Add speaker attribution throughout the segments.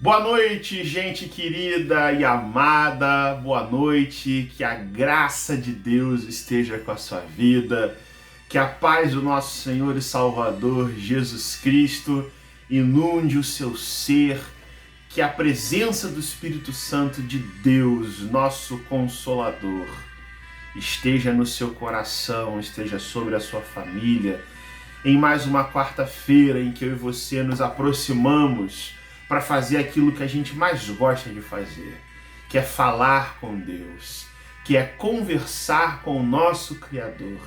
Speaker 1: Boa noite, gente querida e amada, boa noite, que a graça de Deus esteja com a sua vida, que a paz do nosso Senhor e Salvador Jesus Cristo inunde o seu ser, que a presença do Espírito Santo de Deus, nosso Consolador, esteja no seu coração, esteja sobre a sua família, em mais uma quarta-feira em que eu e você nos aproximamos para fazer aquilo que a gente mais gosta de fazer, que é falar com Deus, que é conversar com o nosso Criador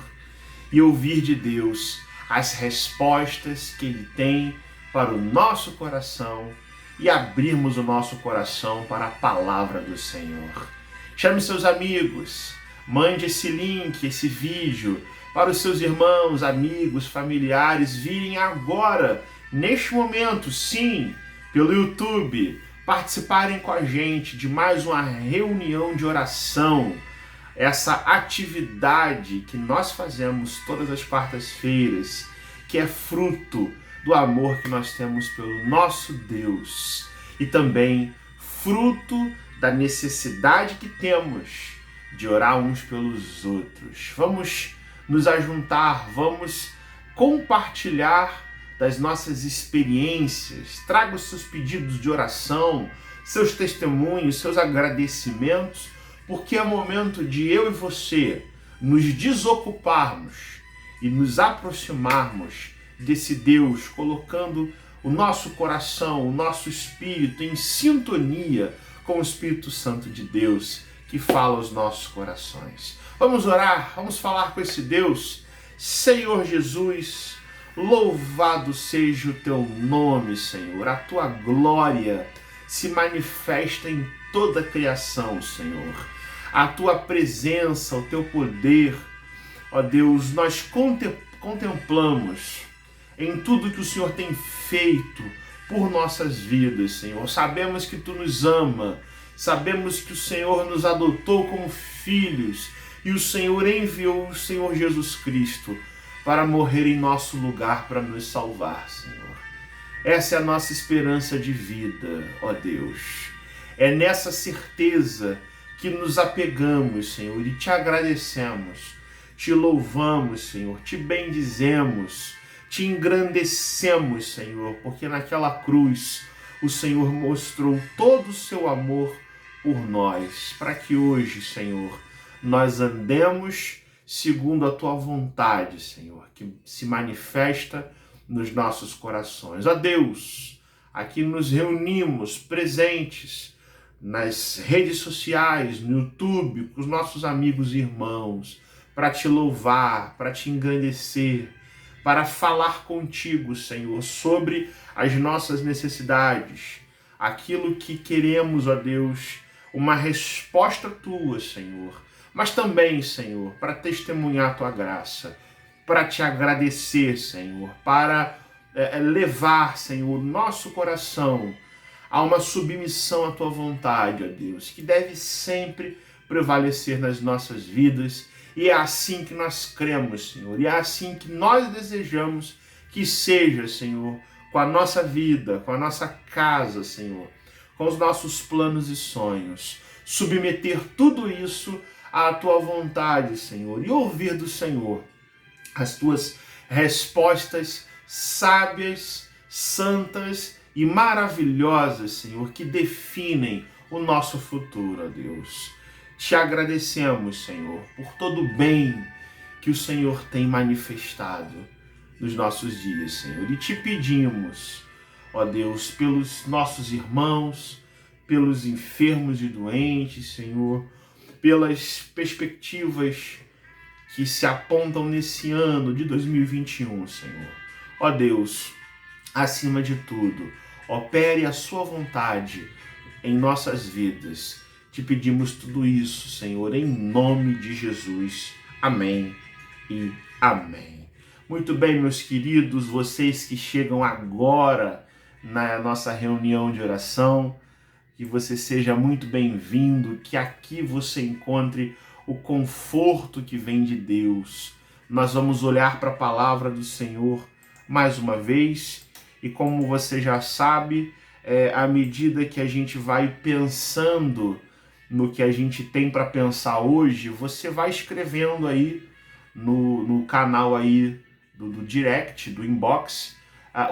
Speaker 1: e ouvir de Deus as respostas que Ele tem para o nosso coração e abrirmos o nosso coração para a palavra do Senhor. Chame seus amigos, mande esse link, esse vídeo para os seus irmãos, amigos, familiares virem agora, neste momento, sim, pelo YouTube, participarem com a gente de mais uma reunião de oração, essa atividade que nós fazemos todas as quartas-feiras, que é fruto do amor que nós temos pelo nosso Deus e também fruto da necessidade que temos de orar uns pelos outros. Vamos nos ajuntar, vamos compartilhar das nossas experiências, traga os seus pedidos de oração, seus testemunhos, seus agradecimentos, porque é momento de eu e você nos desocuparmos e nos aproximarmos desse Deus, colocando o nosso coração, o nosso espírito em sintonia com o Espírito Santo de Deus que fala aos nossos corações. Vamos orar, vamos falar com esse Deus. Senhor Jesus, louvado seja o teu nome, Senhor. A tua glória se manifesta em toda a criação, Senhor. A tua presença, o teu poder, ó Deus, nós contemplamos em tudo que o Senhor tem feito por nossas vidas, Senhor. Sabemos que tu nos ama, sabemos que o Senhor nos adotou como filhos e o Senhor enviou o Senhor Jesus Cristo para morrer em nosso lugar, para nos salvar, Senhor. Essa é a nossa esperança de vida, ó Deus. É nessa certeza que nos apegamos, Senhor, e te agradecemos, te louvamos, Senhor, te bendizemos, te engrandecemos, Senhor, porque naquela cruz o Senhor mostrou todo o seu amor por nós, para que hoje, Senhor, nós andemos segundo a tua vontade, Senhor, que se manifesta nos nossos corações. Ó Deus, aqui nos reunimos presentes nas redes sociais, no YouTube, com os nossos amigos e irmãos, para te louvar, para te engrandecer, para falar contigo, Senhor, sobre as nossas necessidades, aquilo que queremos, ó Deus, uma resposta tua, Senhor, mas também, Senhor, para testemunhar a tua graça, para te agradecer, Senhor, para levar, Senhor, nosso coração a uma submissão à tua vontade, ó Deus, que deve sempre prevalecer nas nossas vidas, e é assim que nós cremos, Senhor, e é assim que nós desejamos que seja, Senhor, com a nossa vida, com a nossa casa, Senhor, com os nossos planos e sonhos, submeter tudo isso à tua vontade, Senhor, e ouvir do Senhor as tuas respostas sábias, santas e maravilhosas, Senhor, que definem o nosso futuro, ó Deus. Te agradecemos, Senhor, por todo o bem que o Senhor tem manifestado nos nossos dias, Senhor, e te pedimos, ó Deus, pelos nossos irmãos, pelos enfermos e doentes, Senhor, pelas perspectivas que se apontam nesse ano de 2021, Senhor. Ó Deus, acima de tudo, opere a sua vontade em nossas vidas. Te pedimos tudo isso, Senhor, em nome de Jesus. Amém e amém. Muito bem, meus queridos, vocês que chegam agora na nossa reunião de oração, que você seja muito bem-vindo, que aqui você encontre o conforto que vem de Deus. Nós vamos olhar para a palavra do Senhor mais uma vez e como você já sabe, à medida que a gente vai pensando no que a gente tem para pensar hoje, você vai escrevendo aí no canal aí do direct, do inbox,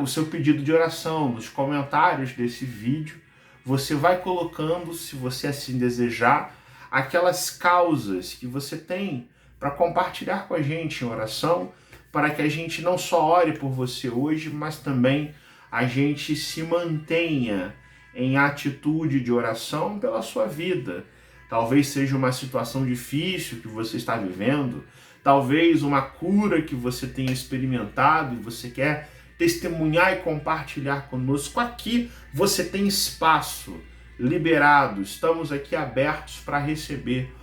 Speaker 1: o seu pedido de oração, nos comentários desse vídeo. Você vai colocando, se você assim desejar, aquelas causas que você tem para compartilhar com a gente em oração, para que a gente não só ore por você hoje, mas também a gente se mantenha em atitude de oração pela sua vida. Talvez seja uma situação difícil que você está vivendo, talvez uma cura que você tenha experimentado e você quer testemunhar e compartilhar conosco. Aqui você tem espaço liberado, estamos aqui abertos para receber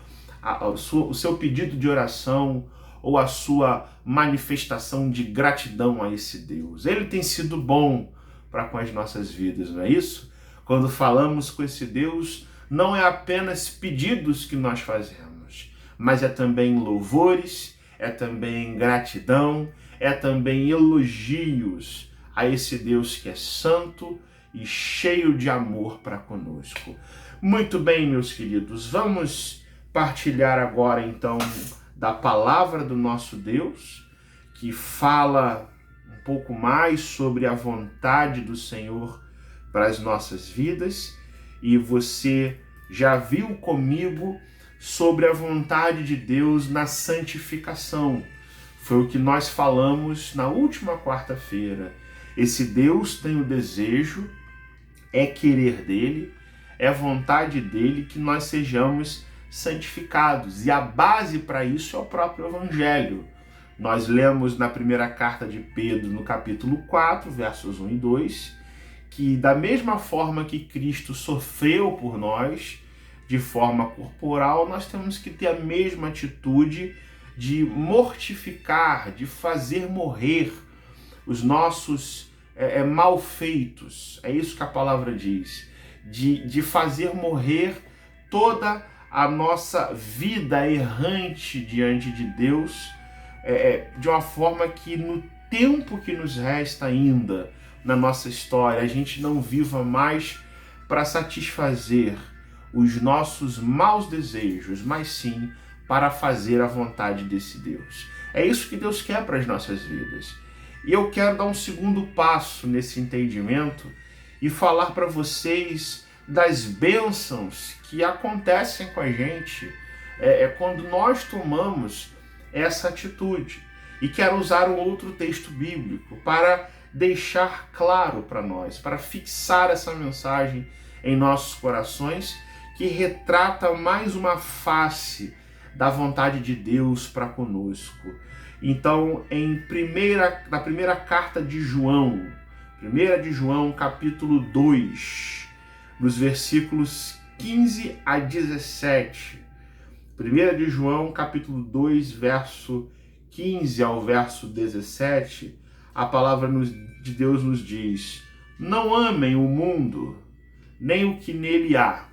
Speaker 1: o seu pedido de oração ou a sua manifestação de gratidão a esse Deus. Ele tem sido bom para com as nossas vidas, não é isso? Quando falamos com esse Deus, não é apenas pedidos que nós fazemos, mas é também louvores, é também gratidão, é também elogios a esse Deus que é santo e cheio de amor para conosco. Muito bem, meus queridos, vamos partilhar agora então da palavra do nosso Deus, que fala um pouco mais sobre a vontade do Senhor para as nossas vidas. E você já viu comigo sobre a vontade de Deus na santificação. Foi o que nós falamos na última quarta-feira. Esse Deus tem o desejo, é querer dele, é vontade dele que nós sejamos santificados. E a base para isso é o próprio Evangelho. Nós lemos na primeira carta de Pedro, no capítulo 4, versos 1 e 2, que da mesma forma que Cristo sofreu por nós, de forma corporal, nós temos que ter a mesma atitude de mortificar, de fazer morrer os nossos malfeitos. É isso que a palavra diz. De fazer morrer toda a nossa vida errante diante de Deus, de uma forma que no tempo que nos resta ainda na nossa história, a gente não viva mais para satisfazer os nossos maus desejos, mas sim para fazer a vontade desse Deus. É isso que Deus quer para as nossas vidas. E eu quero dar um segundo passo nesse entendimento e falar para vocês das bênçãos que acontecem com a gente quando nós tomamos essa atitude. E quero usar um outro texto bíblico para deixar claro para nós, para fixar essa mensagem em nossos corações, que retrata mais uma face da vontade de Deus para conosco. Então, na primeira carta de João, 1 de João, capítulo 2, nos versículos 15 a 17. 1 de João, capítulo 2, verso 15 ao verso 17, a palavra de Deus nos diz: não amem o mundo, nem o que nele há.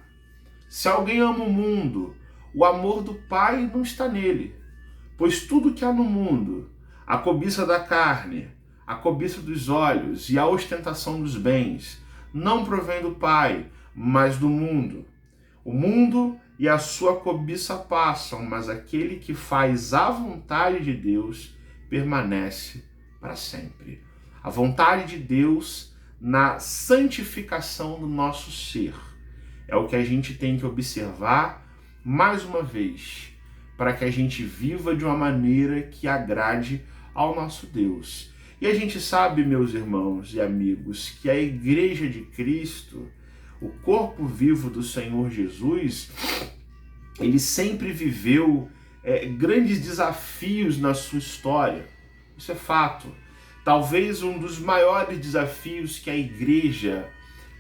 Speaker 1: Se alguém ama o mundo, o amor do Pai não está nele. Pois tudo que há no mundo, a cobiça da carne, a cobiça dos olhos e a ostentação dos bens, não provém do Pai, mas do mundo. O mundo e a sua cobiça passam, mas aquele que faz a vontade de Deus permanece para sempre. A vontade de Deus na santificação do nosso ser é o que a gente tem que observar mais uma vez, para que a gente viva de uma maneira que agrade ao nosso Deus. E a gente sabe, meus irmãos e amigos, que a Igreja de Cristo, o corpo vivo do Senhor Jesus, ele sempre viveu grandes desafios na sua história. Isso é fato. Talvez um dos maiores desafios que a Igreja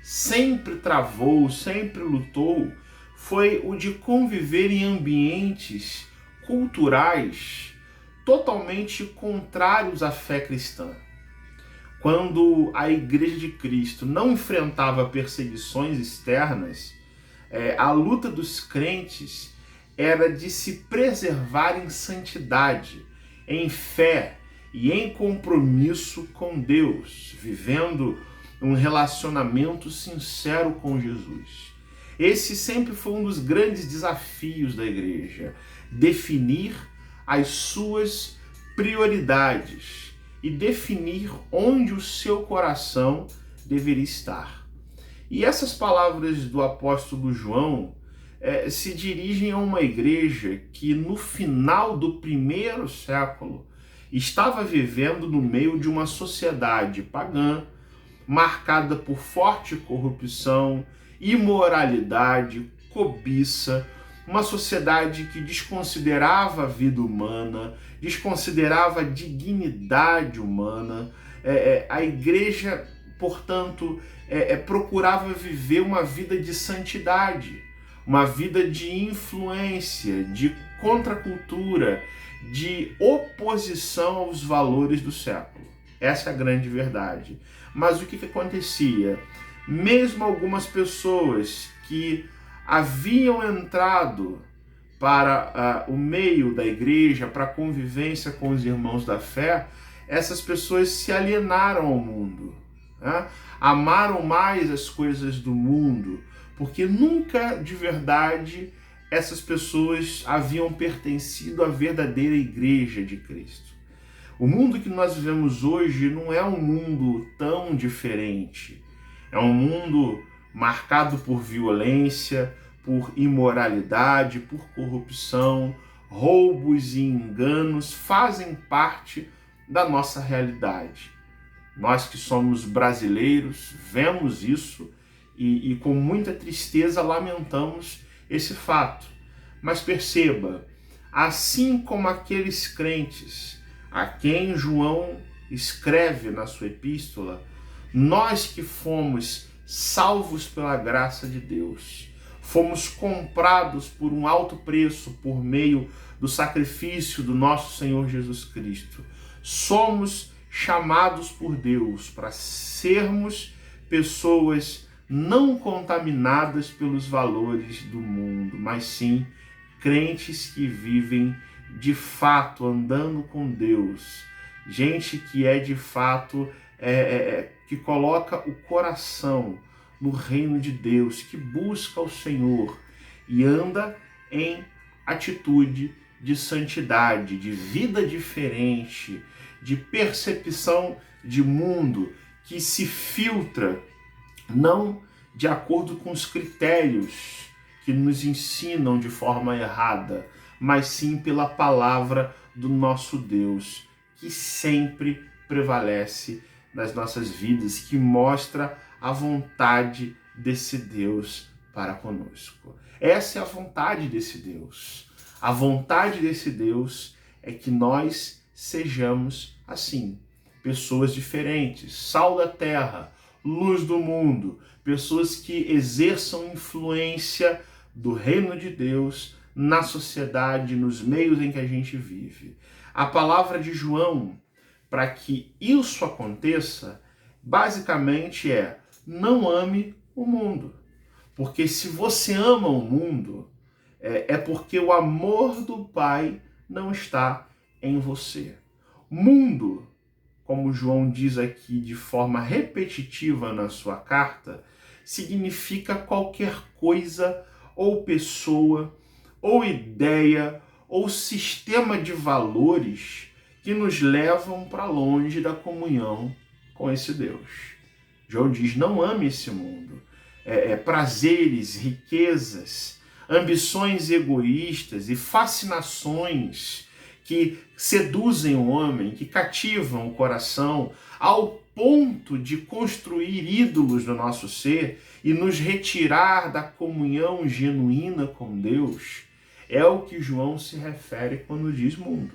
Speaker 1: sempre travou, sempre lutou, foi o de conviver em ambientes culturais totalmente contrários à fé cristã. Quando a Igreja de Cristo não enfrentava perseguições externas, a luta dos crentes era de se preservar em santidade, em fé e em compromisso com Deus, vivendo um relacionamento sincero com Jesus. Esse sempre foi um dos grandes desafios da igreja, definir as suas prioridades e definir onde o seu coração deveria estar. E essas palavras do apóstolo João se dirigem a uma igreja que no final do primeiro século estava vivendo no meio de uma sociedade pagã, marcada por forte corrupção, imoralidade, cobiça, uma sociedade que desconsiderava a vida humana, desconsiderava a dignidade humana. A igreja, portanto, procurava viver uma vida de santidade, uma vida de influência, de contracultura, de oposição aos valores do século. Essa é a grande verdade. Mas o que acontecia? Mesmo algumas pessoas que haviam entrado para o meio da igreja, para a convivência com os irmãos da fé, essas pessoas se alienaram ao mundo, né? Amaram mais as coisas do mundo, porque nunca de verdade essas pessoas haviam pertencido à verdadeira igreja de Cristo. O mundo que nós vivemos hoje não é um mundo tão diferente. É um mundo marcado por violência, por imoralidade, por corrupção, roubos e enganos fazem parte da nossa realidade. Nós que somos brasileiros vemos isso e com muita tristeza lamentamos esse fato. Mas perceba, assim como aqueles crentes a quem João escreve na sua epístola, nós que fomos salvos pela graça de Deus, fomos comprados por um alto preço por meio do sacrifício do nosso Senhor Jesus Cristo, somos chamados por Deus para sermos pessoas não contaminadas pelos valores do mundo, mas sim crentes que vivem de fato andando com Deus, gente que é de fato que coloca o coração no reino de Deus, que busca o Senhor e anda em atitude de santidade, de vida diferente, de percepção de mundo que se filtra não de acordo com os critérios que nos ensinam de forma errada, mas sim pela palavra do nosso Deus, que sempre prevalece nas nossas vidas, que mostra a vontade desse Deus para conosco. Essa é a vontade desse Deus. A vontade desse Deus é que nós sejamos assim, pessoas diferentes, sal da terra, luz do mundo, pessoas que exerçam influência do reino de Deus na sociedade, nos meios em que a gente vive. A palavra de João, para que isso aconteça, basicamente não ame o mundo. Porque se você ama o mundo, é porque o amor do Pai não está em você. Mundo, como João diz aqui de forma repetitiva na sua carta, significa qualquer coisa ou pessoa, ou ideia, ou sistema de valores que nos levam para longe da comunhão com esse Deus. João diz, não ame esse mundo. Prazeres, riquezas, ambições egoístas e fascinações que seduzem o homem, que cativam o coração ao ponto de construir ídolos no nosso ser e nos retirar da comunhão genuína com Deus, é o que João se refere quando diz mundo.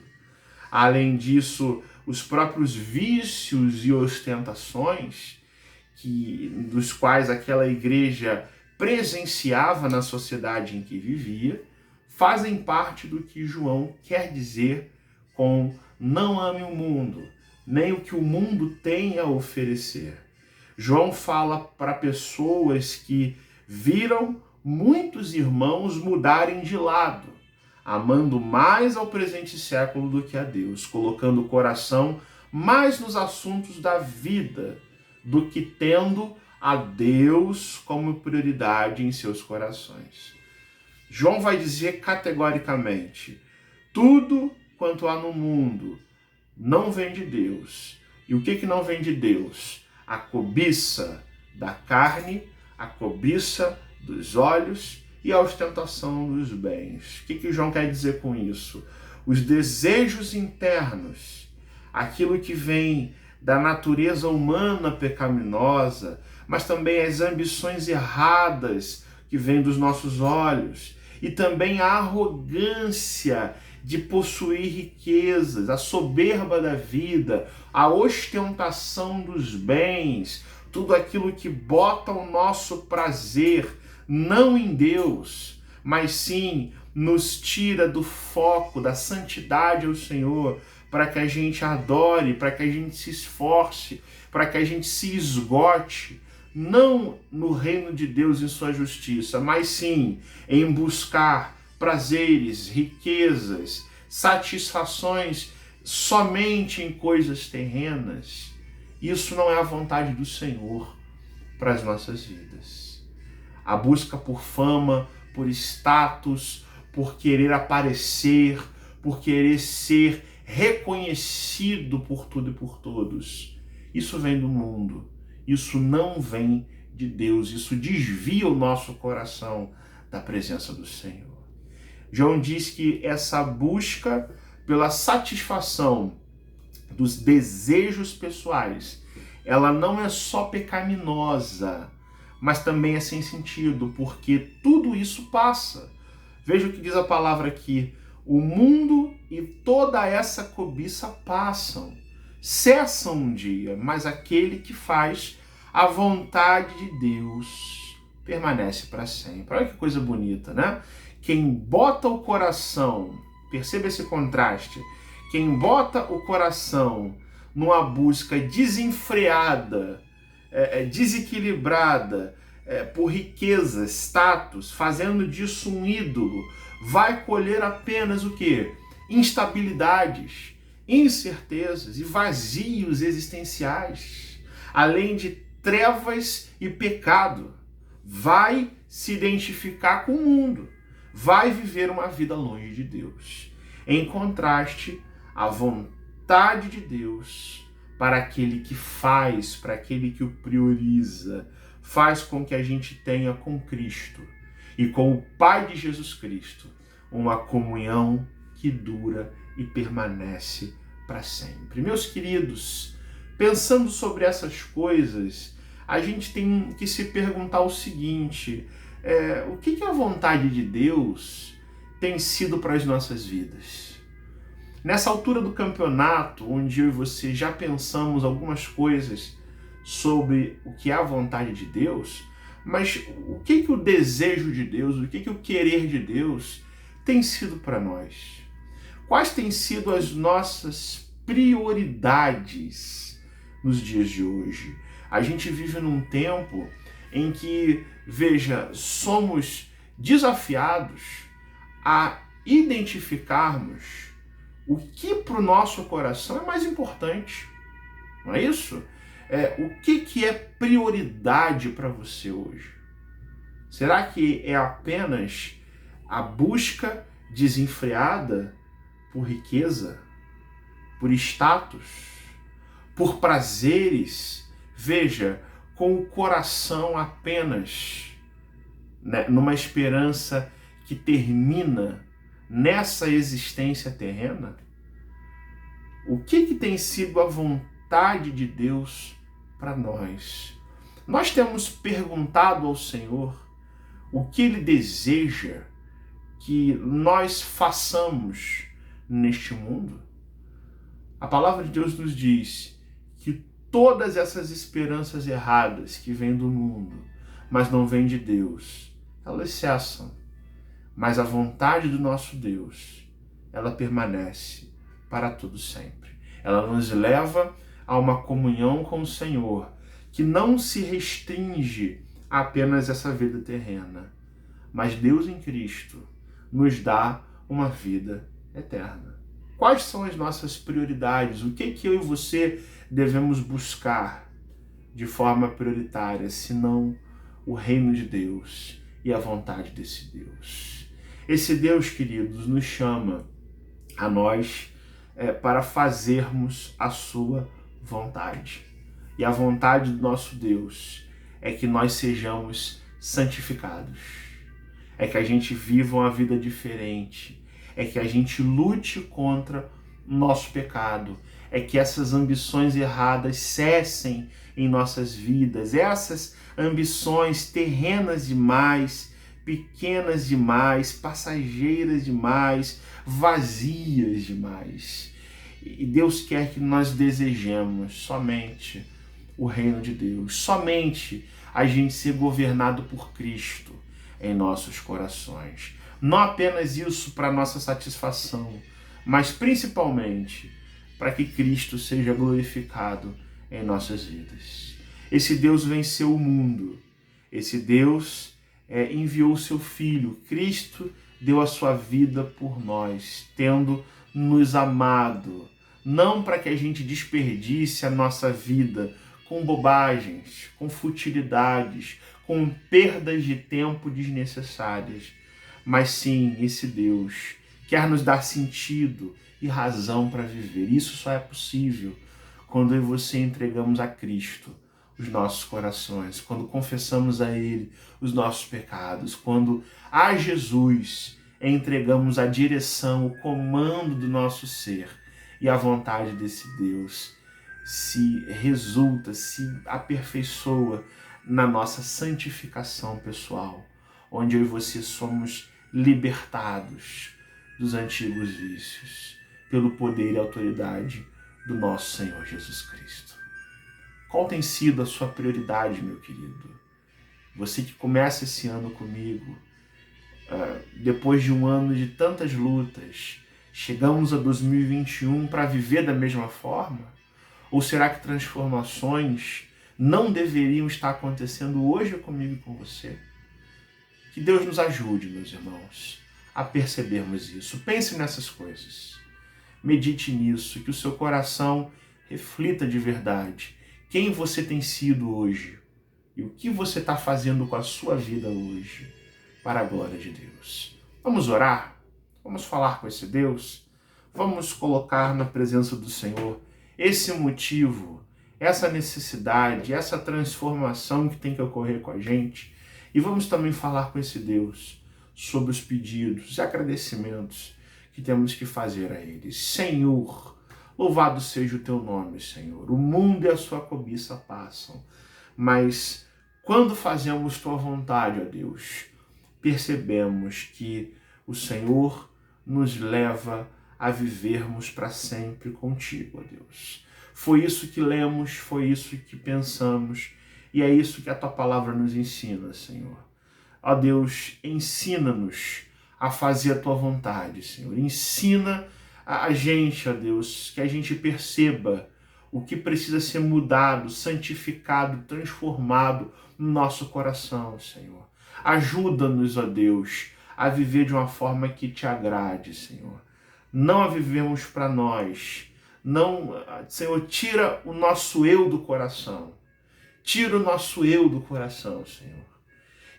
Speaker 1: Além disso, os próprios vícios e ostentações dos quais aquela igreja presenciava na sociedade em que vivia, fazem parte do que João quer dizer com não ame o mundo, nem o que o mundo tem a oferecer. João fala para pessoas que viram muitos irmãos mudarem de lado, amando mais ao presente século do que a Deus, colocando o coração mais nos assuntos da vida do que tendo a Deus como prioridade em seus corações. João vai dizer categoricamente: tudo quanto há no mundo não vem de Deus. E o que não vem de Deus? A cobiça da carne, a cobiça dos olhos e a ostentação dos bens. O que João quer dizer com isso? Os desejos internos, aquilo que vem da natureza humana pecaminosa, mas também as ambições erradas que vêm dos nossos olhos, e também a arrogância de possuir riquezas, a soberba da vida, a ostentação dos bens, tudo aquilo que bota o nosso prazer não em Deus, mas sim nos tira do foco da santidade ao Senhor, para que a gente adore, para que a gente se esforce, para que a gente se esgote, não no reino de Deus e sua justiça, mas sim em buscar prazeres, riquezas, satisfações somente em coisas terrenas. Isso não é a vontade do Senhor para as nossas vidas. A busca por fama, por status, por querer aparecer, por querer ser reconhecido por tudo e por todos. Isso vem do mundo. Isso não vem de Deus. Isso desvia o nosso coração da presença do Senhor. João diz que essa busca pela satisfação dos desejos pessoais, ela não é só pecaminosa, mas também é sem sentido, porque tudo isso passa. Veja o que diz a palavra aqui: o mundo e toda essa cobiça passam, cessam um dia, mas aquele que faz a vontade de Deus permanece para sempre. Olha que coisa bonita, né? Quem bota o coração, perceba esse contraste, quem bota o coração numa busca desenfreada, desequilibrada, por riqueza, status, fazendo disso um ídolo, vai colher apenas o quê? Instabilidades, incertezas e vazios existenciais, além de trevas e pecado. Vai se identificar com o mundo, vai viver uma vida longe de Deus. Em contraste, a vontade de Deus para aquele que faz, para aquele que o prioriza, faz com que a gente tenha com Cristo e com o Pai de Jesus Cristo uma comunhão que dura e permanece para sempre. Meus queridos, pensando sobre essas coisas, a gente tem que se perguntar o seguinte: o que a vontade de Deus tem sido para as nossas vidas? Nessa altura do campeonato, onde eu e você já pensamos algumas coisas sobre o que é a vontade de Deus, mas o que o desejo de Deus, o que o querer de Deus tem sido para nós? Quais têm sido as nossas prioridades nos dias de hoje? A gente vive num tempo em que, veja, somos desafiados a identificarmos o que para o nosso coração é mais importante, não é isso? O que é prioridade para você hoje? Será que é apenas a busca desenfreada por riqueza, por status, por prazeres? Veja, com o coração apenas, né, numa esperança que termina nessa existência terrena? O que tem sido a vontade de Deus para nós? Nós temos perguntado ao Senhor o que Ele deseja que nós façamos neste mundo? A palavra de Deus nos diz que todas essas esperanças erradas que vêm do mundo, mas não vêm de Deus, elas cessam. Mas a vontade do nosso Deus, ela permanece para todo sempre. Ela nos leva a uma comunhão com o Senhor, que não se restringe a apenas essa vida terrena. Mas Deus em Cristo nos dá uma vida eterna. Quais são as nossas prioridades? O que eu e você devemos buscar? de forma prioritária, senão o reino de Deus e a vontade desse Deus. Esse Deus, queridos, nos chama a nós para fazermos a sua vontade. E a vontade do nosso Deus é que nós sejamos santificados, é que a gente viva uma vida diferente, é que a gente lute contra o nosso pecado, é que essas ambições erradas cessem em nossas vidas, essas ambições terrenas demais, pequenas demais, passageiras demais, vazias demais. E Deus quer que nós desejemos somente o reino de Deus, somente a gente ser governado por Cristo em nossos corações. Não apenas isso para nossa satisfação, mas principalmente para que Cristo seja glorificado em nossas vidas. Esse Deus venceu o mundo, esse Deus enviou o seu Filho, Cristo deu a sua vida por nós, tendo nos amado, não para que a gente desperdice a nossa vida com bobagens, com futilidades, com perdas de tempo desnecessárias, mas sim, esse Deus quer nos dar sentido e razão para viver. Isso só é possível quando eu e você entregamos a Cristo os nossos corações, quando confessamos a Ele os nossos pecados, quando a Jesus entregamos a direção, o comando do nosso ser, e a vontade desse Deus se aperfeiçoa na nossa santificação pessoal, onde eu e você somos libertados dos antigos vícios, pelo poder e autoridade do nosso Senhor Jesus Cristo. Qual tem sido a sua prioridade, meu querido? Você que começa esse ano comigo, depois de um ano de tantas lutas, chegamos a 2021 para viver da mesma forma? Ou será que transformações não deveriam estar acontecendo hoje comigo e com você? Que Deus nos ajude, meus irmãos, a percebermos isso. Pense nessas coisas. Medite nisso, que o seu coração reflita de verdade quem você tem sido hoje e o que você está fazendo com a sua vida hoje para a glória de Deus. Vamos orar? Vamos falar com esse Deus? Vamos colocar na presença do Senhor esse motivo, essa necessidade, essa transformação que tem que ocorrer com a gente, e vamos também falar com esse Deus sobre os pedidos e agradecimentos que temos que fazer a Ele. Senhor, louvado seja o teu nome, Senhor. O mundo e a sua cobiça passam, mas quando fazemos tua vontade, ó Deus, percebemos que o Senhor nos leva a vivermos para sempre contigo, ó Deus. Foi isso que lemos, foi isso que pensamos, e é isso que a tua palavra nos ensina, Senhor. Ó Deus, ensina-nos a fazer a tua vontade, Senhor. Ensina a gente, ó Deus, que a gente perceba o que precisa ser mudado, santificado, transformado no nosso coração, Senhor. Ajuda-nos, ó Deus, a viver de uma forma que te agrade, Senhor. Não a vivemos para nós. Não, Senhor, tira o nosso eu do coração. Tira o nosso eu do coração, Senhor.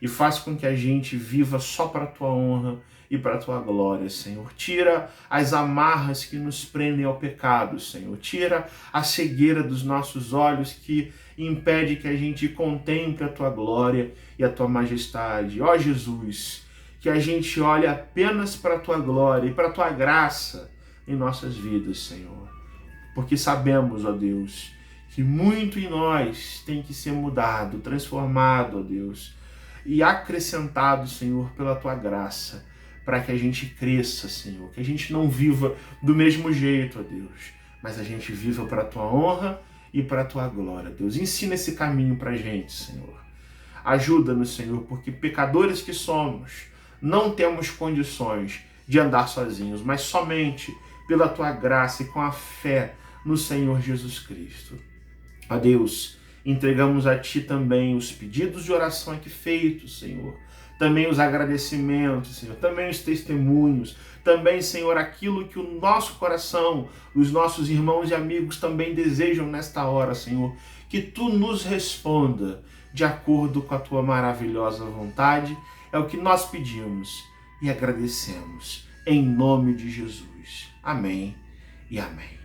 Speaker 1: E faz com que a gente viva só para a tua honra e para a tua glória, Senhor. Tira as amarras que nos prendem ao pecado, Senhor. Tira a cegueira dos nossos olhos que impede que a gente contemple a tua glória e a tua majestade. Ó Jesus, que a gente olhe apenas para a tua glória e para a tua graça em nossas vidas, Senhor. Porque sabemos, ó Deus, que muito em nós tem que ser mudado, transformado, ó Deus, e acrescentado, Senhor, pela tua graça, para que a gente cresça, Senhor, que a gente não viva do mesmo jeito, ó Deus, mas a gente viva para a tua honra e para a tua glória, Deus. Ensina esse caminho para a gente, Senhor. Ajuda-nos, Senhor, porque pecadores que somos, não temos condições de andar sozinhos, mas somente pela tua graça e com a fé no Senhor Jesus Cristo. Ó Deus, entregamos a Ti também os pedidos de oração aqui feitos, Senhor. Também os agradecimentos, Senhor. Também os testemunhos. Também, Senhor, aquilo que o nosso coração, os nossos irmãos e amigos também desejam nesta hora, Senhor. que tu nos responda de acordo com a tua maravilhosa vontade. É o que nós pedimos e agradecemos em nome de Jesus. Amém e amém.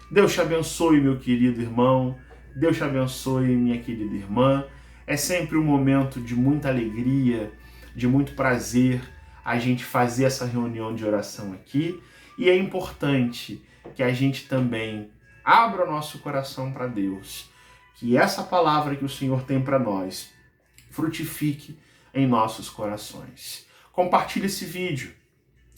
Speaker 1: Deus te abençoe, meu querido irmão. Deus te abençoe, minha querida irmã. É sempre um momento de muita alegria, de muito prazer a gente fazer essa reunião de oração aqui. E é importante que a gente também abra o nosso coração para Deus, que essa palavra que o Senhor tem para nós frutifique em nossos corações. Compartilhe esse vídeo,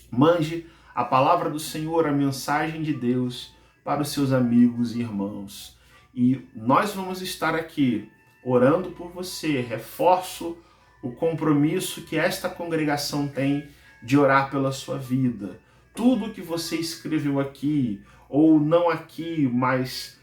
Speaker 1: mande a palavra do Senhor, a mensagem de Deus para os seus amigos e irmãos. E nós vamos estar aqui orando por você. Reforço o compromisso que esta congregação tem de orar pela sua vida. Tudo que você escreveu aqui, ou não aqui, mas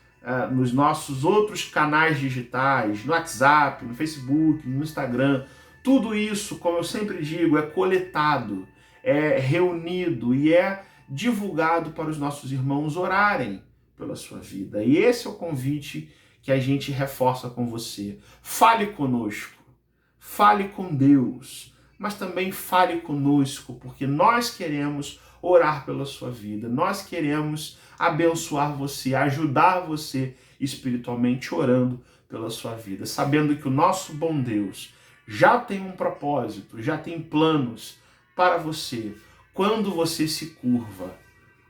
Speaker 1: nos nossos outros canais digitais, no WhatsApp, no Facebook, no Instagram, tudo isso, como eu sempre digo, é coletado, é reunido e é divulgado para os nossos irmãos orarem pela sua vida. E esse é o convite que a gente reforça com você. Fale conosco, fale com Deus, mas também fale conosco, porque nós queremos orar pela sua vida, nós queremos abençoar você, ajudar você espiritualmente orando pela sua vida, sabendo que o nosso bom Deus já tem um propósito, já tem planos para você. Quando você se curva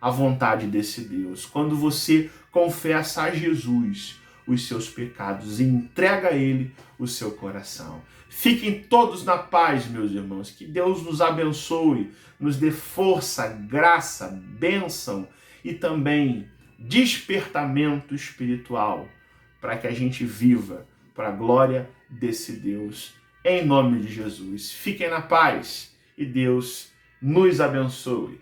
Speaker 1: à vontade desse Deus, quando você confessa a Jesus os seus pecados e entrega a Ele o seu coração. Fiquem todos na paz, meus irmãos. Que Deus nos abençoe, nos dê força, graça, bênção e também despertamento espiritual para que a gente viva para a glória desse Deus. Em nome de Jesus. Fiquem na paz e Deus nos abençoe.